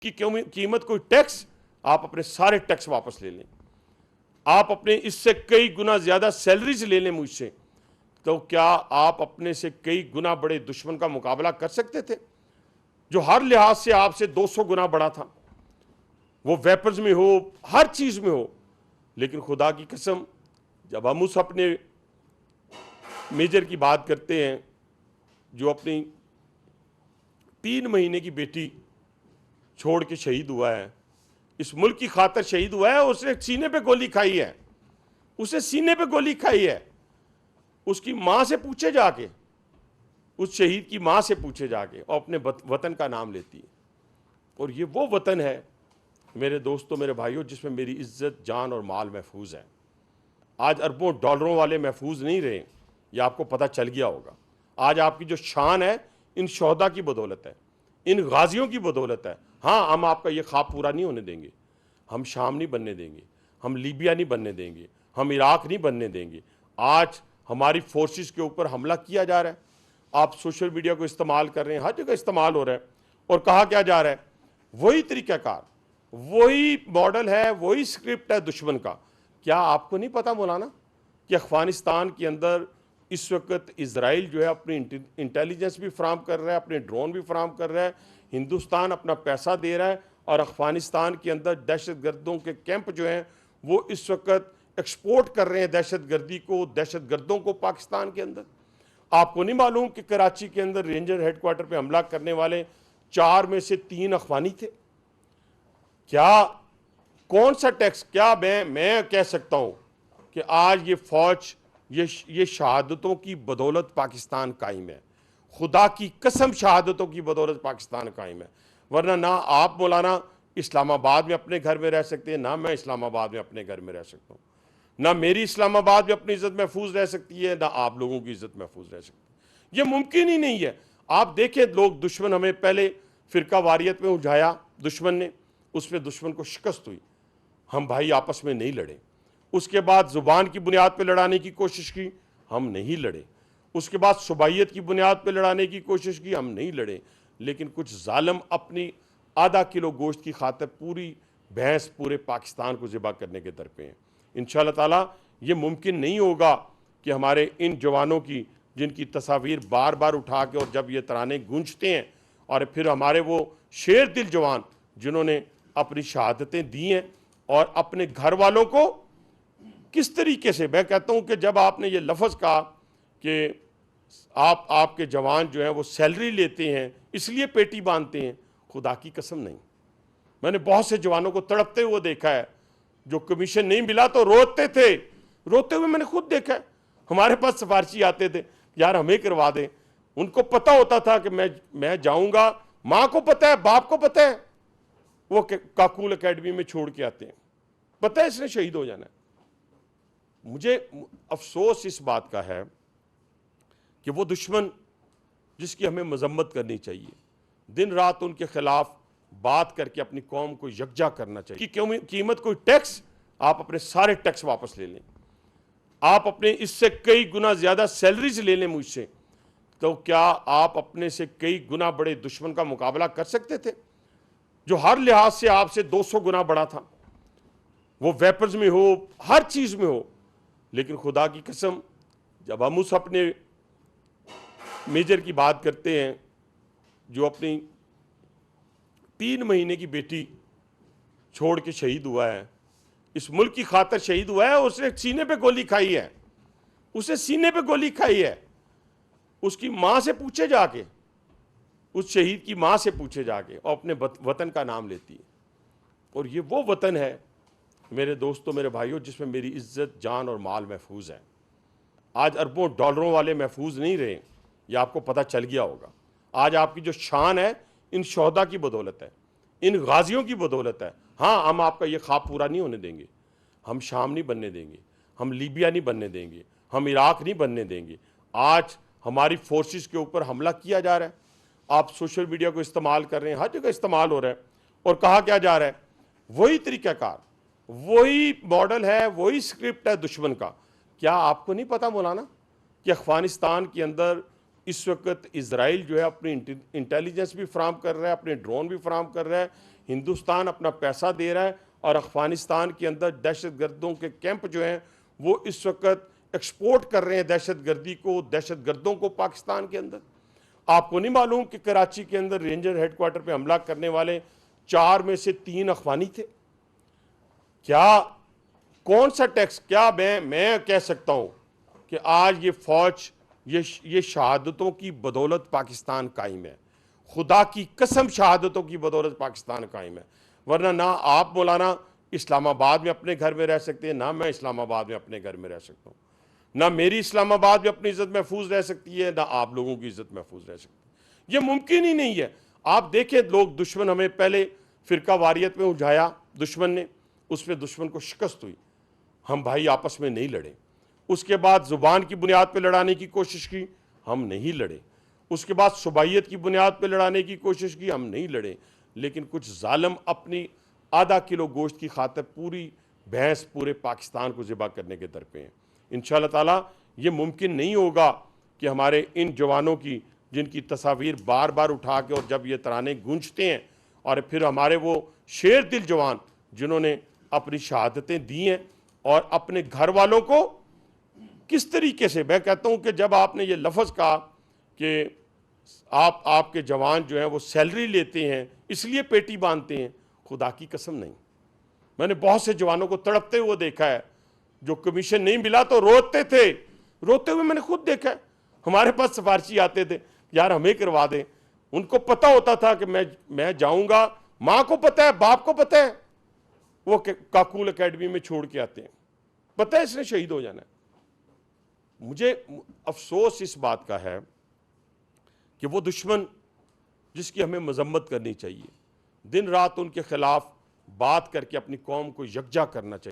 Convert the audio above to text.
की कीमत कोई टैक्स, आप अपने सारे टैक्स वापस ले लें, आप अपने इससे कई गुना ज्यादा सैलरीज ले लें मुझसे, तो क्या आप अपने से कई गुना बड़े दुश्मन का मुकाबला कर सकते थे जो हर लिहाज से आपसे 200 गुना बड़ा था, वो वेपन्स में हो, हर चीज में हो। लेकिन खुदा की कसम, जब हम उस अपने मेजर की बात करते हैं जो अपनी 3 महीने की बेटी छोड़ के शहीद हुआ है, इस मुल्क की खातिर शहीद हुआ है, उसने सीने पे गोली खाई है, उसे सीने पे गोली खाई है। उसकी मां से पूछे जाके, उस शहीद की मां से पूछे जाके, और अपने वतन का नाम लेती है। और ये वो वतन है मेरे दोस्तों, मेरे भाइयों, जिसमें मेरी इज्जत, जान और माल महफूज है। आज अरबों डॉलरों वाले महफूज नहीं रहे, ये आपको पता चल गया होगा। आज आपकी जो शान है इन शोहदा की बदौलत है, इन गाजियों की बदौलत है। हाँ, हम आपका ये ख्वाब पूरा नहीं होने देंगे। हम शाम नहीं बनने देंगे, हम लीबिया नहीं बनने देंगे, हम इराक नहीं बनने देंगे। आज हमारी फोर्सेस के ऊपर हमला किया जा रहा है, आप सोशल मीडिया को इस्तेमाल कर रहे हैं, हर जगह इस्तेमाल हो रहा है, और कहा क्या जा रहा है, वही तरीक़ाकार, वही मॉडल है, वही स्क्रिप्ट है दुश्मन का। क्या आपको नहीं पता मौलाना कि अफगानिस्तान के अंदर इस वक्त इजराइल जो है अपनी इंटेलिजेंस भी फराम कर रहा है, अपने ड्रोन भी फराम कर रहा है, हिंदुस्तान अपना पैसा दे रहा है, और अफगानिस्तान के अंदर दहशतगर्दों के कैंप जो हैं वो इस वक्त एक्सपोर्ट कर रहे हैं दहशतगर्दी को, दहशतगर्दों को पाकिस्तान के अंदर। आपको नहीं मालूम कि कराची के अंदर रेंजर हेडक्वार्टर पे हमला करने वाले 4 में से 3 अफगानी थे? क्या कौन सा टैक्स, क्या मैं कह सकता हूं कि आज ये फौज, ये शहादतों की बदौलत पाकिस्तान कायम है। खुदा की कसम, शहादतों की बदौलत पाकिस्तान कायम है। वरना ना आप मौलाना इस्लामाबाद में अपने घर में रह सकते हैं, ना मैं इस्लामाबाद में अपने घर में रह सकता हूँ, ना मेरी इस्लामाबाद में अपनी इज्जत महफूज रह सकती है, ना आप लोगों की इज्जत महफूज रह सकती है। यह मुमकिन ही नहीं है। आप देखें, लोग, दुश्मन हमें पहले फिरका वारियत में उलझाया दुश्मन ने, उसमें दुश्मन को शिकस्त हुई, हम भाई आपस में नहीं लड़े। उसके बाद जुबान की बुनियाद पर लड़ाने की कोशिश की, हम नहीं लड़े। उसके बाद सुबाइयत की बुनियाद पर लड़ाने की कोशिश की, हम नहीं लड़े। लेकिन कुछ जालिम अपनी आधा किलो गोश्त की खातिर पूरी भैंस पूरे पाकिस्तान को ज़िबा करने के दर पे हैं। इंशाअल्लाह ताला ये मुमकिन नहीं होगा कि हमारे इन जवानों की, जिनकी तस्वीर बार बार उठा के, और जब ये तराने गूंजते हैं, और फिर हमारे वो शेर दिल जवान जिन्होंने अपनी शहादतें दी हैं, और अपने घर वालों को किस तरीके से, मैं कहता हूँ कि जब आपने ये लफ्ज़ कहा कि आपके जवान जो हैं वो सैलरी लेते हैं इसलिए पेटी बांधते हैं, खुदा की कसम नहीं। मैंने बहुत से जवानों को तड़पते हुए देखा है, जो कमीशन नहीं मिला तो रोते थे, रोते हुए मैंने खुद देखा है। हमारे पास सिफारशी आते थे, यार हमें करवा दें। उनको पता होता था कि मैं जाऊंगा, माँ को पता है, बाप को पता है, वो काकूल एकेडमी में छोड़ के आते हैं, पता है इसने शहीद हो जाना है। मुझे अफसोस इस बात का है कि वो दुश्मन जिसकी हमें मजम्मत करनी चाहिए, दिन रात उनके खिलाफ बात करके अपनी कौम को यकजा करना चाहिए। कि कीमत कोई टैक्स, आप अपने सारे टैक्स वापस ले लें, आप अपने इससे कई गुना ज्यादा सैलरीज ले लें मुझसे, तो क्या आप अपने से कई गुना बड़े दुश्मन का मुकाबला कर सकते थे जो हर लिहाज से आपसे 200 गुना बड़ा था, वो वेपन्स में हो, हर चीज में हो। लेकिन खुदा की कसम, जब हम उस अपने मेजर की बात करते हैं जो अपनी 3 महीने की बेटी छोड़ के शहीद हुआ है, इस मुल्क की खातिर शहीद हुआ है, उसने सीने पे गोली खाई है, उसे सीने पे गोली खाई है। उसकी मां से पूछे जाके, उस शहीद की मां से पूछे जाके, और अपने वतन का नाम लेती है। और ये वो वतन है मेरे दोस्तों, मेरे भाइयों, जिसमें मेरी इज्जत, जान और माल महफूज है। आज अरबों डॉलरों वाले महफूज नहीं रहे, ये आपको पता चल गया होगा। आज आपकी जो शान है इन शोहदा की बदौलत है, इन गाजियों की बदौलत है। हाँ, हम आपका ये ख्वाब पूरा नहीं होने देंगे। हम शाम नहीं बनने देंगे, हम लीबिया नहीं बनने देंगे, हम इराक नहीं बनने देंगे। आज हमारी फोर्सेस के ऊपर हमला किया जा रहा है, आप सोशल मीडिया को इस्तेमाल कर रहे हैं, हर जगह इस्तेमाल हो रहा है, और कहा क्या जा रहा है, वही तरीक़ाकार, वही मॉडल है, वही स्क्रिप्ट है दुश्मन का। क्या आपको नहीं पता मौलाना कि अफगानिस्तान के अंदर इस वक्त इजराइल जो है अपनी इंटेलिजेंस भी फराम कर रहा है, अपने ड्रोन भी फराम कर रहा है, हिंदुस्तान अपना पैसा दे रहा है और अफगानिस्तान के अंदर दहशतगर्दों के कैंप जो हैं वो इस वक्त एक्सपोर्ट कर रहे हैं दहशतगर्दी को, दहशतगर्दों को पाकिस्तान के अंदर। आपको नहीं मालूम कि कराची के अंदर रेंजर हेडक्वार्टर पे हमला करने वाले 4 में से 3 अफगानी थे? क्या कौन सा टैक्स, क्या मैं कह सकता हूं कि आज ये फौज ये शहादतों की बदौलत पाकिस्तान कायम है, खुदा की कसम शहादतों की बदौलत पाकिस्तान कायम है। वरना ना आप मौलाना इस्लामाबाद में अपने घर में रह सकते हैं, ना मैं इस्लामाबाद में अपने घर में रह सकता हूँ, ना मेरी इस्लामाबाद में अपनी इज्जत महफूज रह सकती है, ना आप लोगों की इज्जत महफूज रह सकती है। ये मुमकिन ही नहीं है। आप देखें, लोग दुश्मन हमें पहले फिरका वारियत में उलझाया दुश्मन ने, उसमें दुश्मन को शिकस्त हुई, हम भाई आपस में नहीं लड़े। उसके बाद ज़ुबान की बुनियाद पर लड़ाने की कोशिश की, हम नहीं लड़े। उसके बाद सुबाइयत की बुनियाद पर लड़ाने की कोशिश की, हम नहीं लड़े। लेकिन कुछ जालिम अपनी आधा किलो गोश्त की खातिर पूरी भैंस पूरे पाकिस्तान को ज़िबा करने के दर पे हैं। इंशाअल्लाह ताला ये मुमकिन नहीं होगा कि हमारे इन जवानों की, जिनकी तस्वीर बार बार उठा के और जब ये तराने गूंजते हैं, और फिर हमारे वो शेर दिल जवान जिन्होंने अपनी शहादतें दी हैं और अपने घर वालों को किस तरीके से, मैं कहता हूँ कि जब आपने ये लफ्ज़ कहा कि आपके जवान जो हैं वो सैलरी लेते हैं इसलिए पेटी बांधते हैं, खुदा की कसम नहीं। मैंने बहुत से जवानों को तड़पते हुए देखा है, जो कमीशन नहीं मिला तो रोते थे, रोते हुए मैंने खुद देखा है। हमारे पास सिफारशी आते थे, यार हमें करवा दें। उनको पता होता था कि मैं जाऊंगा, माँ को पता है, बाप को पता है, वो काकूल एकेडमी में छोड़ के आते हैं, पता है इसने शहीद हो जाना है। मुझे अफसोस इस बात का है कि वो दुश्मन जिसकी हमें मजम्मत करनी चाहिए, दिन रात उनके खिलाफ बात करके अपनी कौम को यकजा करना चाहिए।